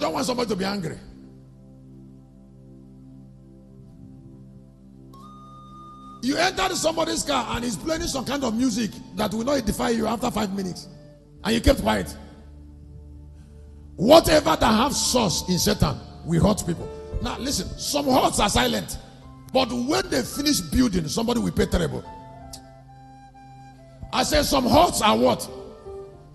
don't want somebody to be angry. You entered somebody's car and he's playing some kind of music that will not edify you after 5 minutes. And you kept quiet. Whatever that have source in Satan will hurt people. Now listen, some hurts are silent. But when they finish building, somebody will pay terrible. I said some hurts are what?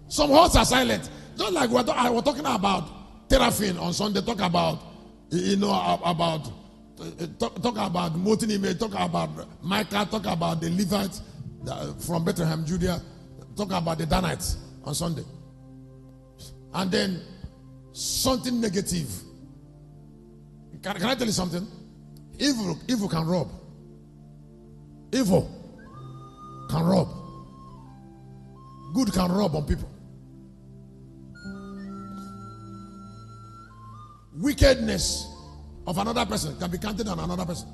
Some hurts are silent. Just like I was talking about Terafin on Sunday, talk about, talk about molten image, talk about Micah, talk about the Levites from Bethlehem, Judea, talk about the Danites on Sunday. And then something negative. Can I tell you something? Evil can rob. Evil can rob. Good can rob on people. Wickedness of another person can be counted on another person.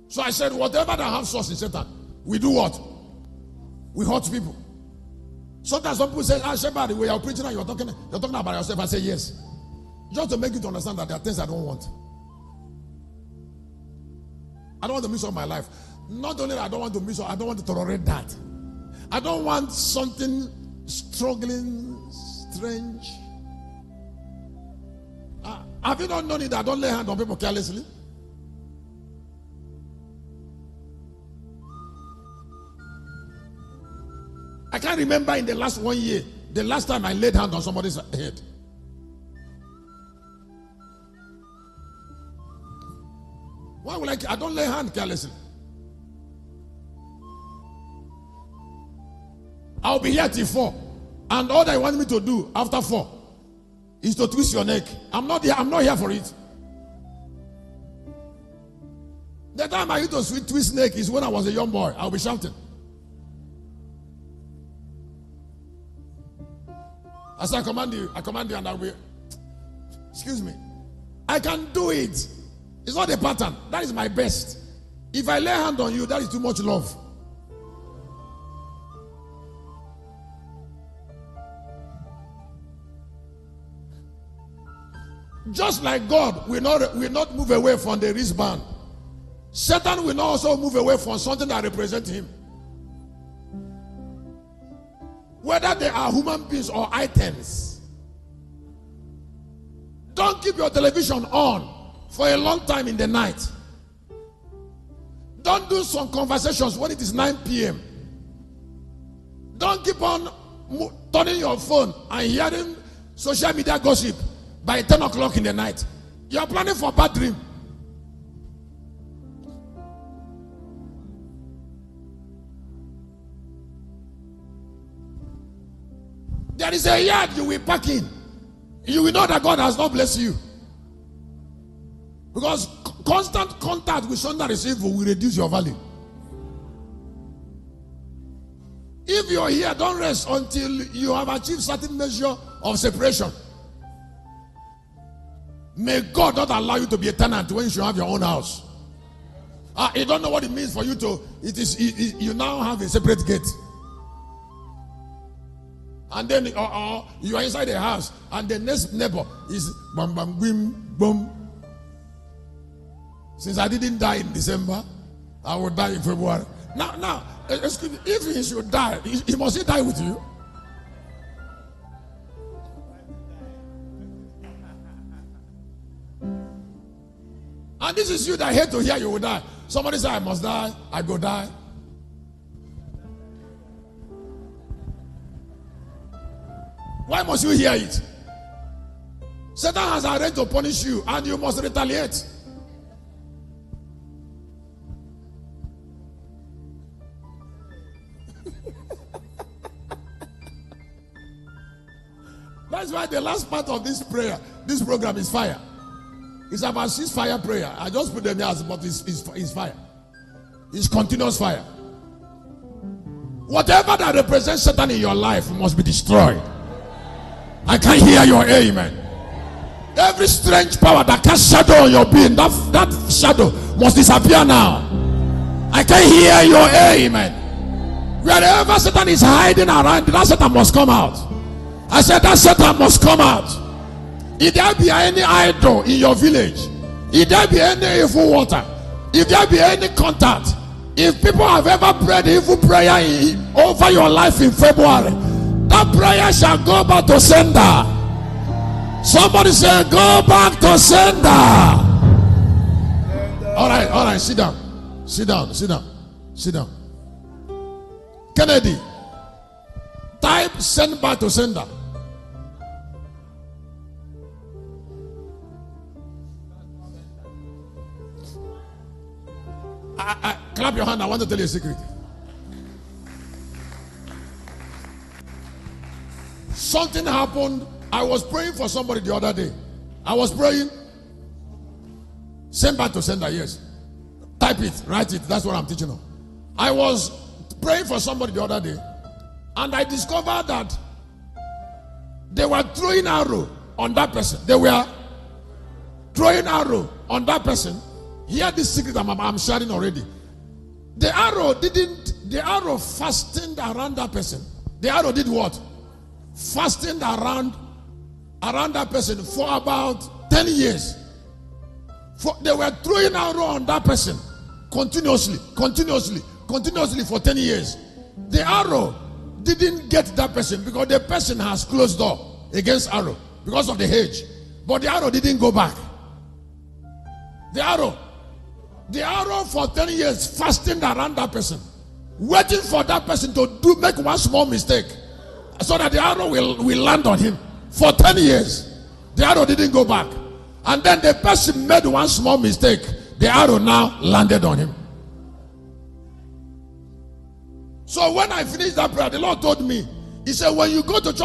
So I said, whatever that have source in Satan, we do what? We hurt people. Sometimes some people say, Shepard, we are preaching and you're talking about yourself. I say yes. Just to make you to understand that there are things I don't want. I don't want to miss all my life. Not only that I don't want to miss all, I don't want to tolerate that. I don't want something struggling, strange. Have you not known it that I don't lay hands on people carelessly? I can't remember in the last 1 year, the last time I laid hands on somebody's head. Why would I don't lay hands carelessly. I'll be here till 4. And all they want me to do after 4 is to twist your neck. I'm not here for it. The time I used to twist neck is when I was a young boy. I'll be shouting. As I command you, and I'll be, excuse me. I can do it. It's not a pattern. That is my best. If I lay hand on you, that is too much love. Just like God will not move away from the wristband, Satan will not also move away from something that represents him. Whether they are human beings or items. Don't keep your television on for a long time in the night. Don't do some conversations when it is 9 p.m. Don't keep on turning your phone and hearing social media gossip by 10 o'clock in the night. You are planning for a bad dream. There is a yard you will park in. You will know that God has not blessed you. Because constant contact with someone that is evil will reduce your value. If you're here, don't rest until you have achieved certain measure of separation. May God not allow you to be a tenant when you should have your own house. You don't know what it means for you to, you now have a separate gate. And then you are inside the house and the next neighbor is bam bam bim boom. Since I didn't die in December, I will die in February. Now, excuse me, if he should die, he must die with you. And this is you that hate to hear you will die. Somebody say, I must die, I go die. Why must you hear it? Satan has a right to punish you and you must retaliate. That's why the last part of this prayer, this program is fire. It's about 6 fire prayer. I just put them there, but it's fire. It's continuous fire. Whatever that represents Satan in your life must be destroyed. I can't hear your amen. Every strange power that casts shadow on your being, that shadow must disappear now. I can't hear your amen. Wherever Satan is hiding around, that Satan must come out. I said that Satan must come out. If there be any idol in your village, if there be any evil water, if there be any contact, if people have ever prayed evil prayer over your life in February, that prayer shall go back to sender. Somebody say, go back to sender. All right, sit down. Kennedy, type send back to sender. Clap your hand. I want to tell you a secret. Something happened. I was praying for somebody the other day. I was praying. Send back to sender, yes. Type it, write it. That's what I'm teaching on. I was praying for somebody the other day, and I discovered that they were throwing arrow on that person. They were throwing arrow on that person. Hear this secret I'm sharing already. The arrow fastened around that person. The arrow did what? Fastened around that person for about 10 years. They were throwing arrow on that person continuously for 10 years. The arrow didn't get that person because the person has closed door against arrow because of the hedge. But the arrow didn't go back. The arrow for 10 years fastened around that person, waiting for that person to make one small mistake so that the arrow will land on him. For 10 years, the arrow didn't go back. And then the person made one small mistake. The arrow now landed on him. So when I finished that prayer, the Lord told me, He said, when you go to church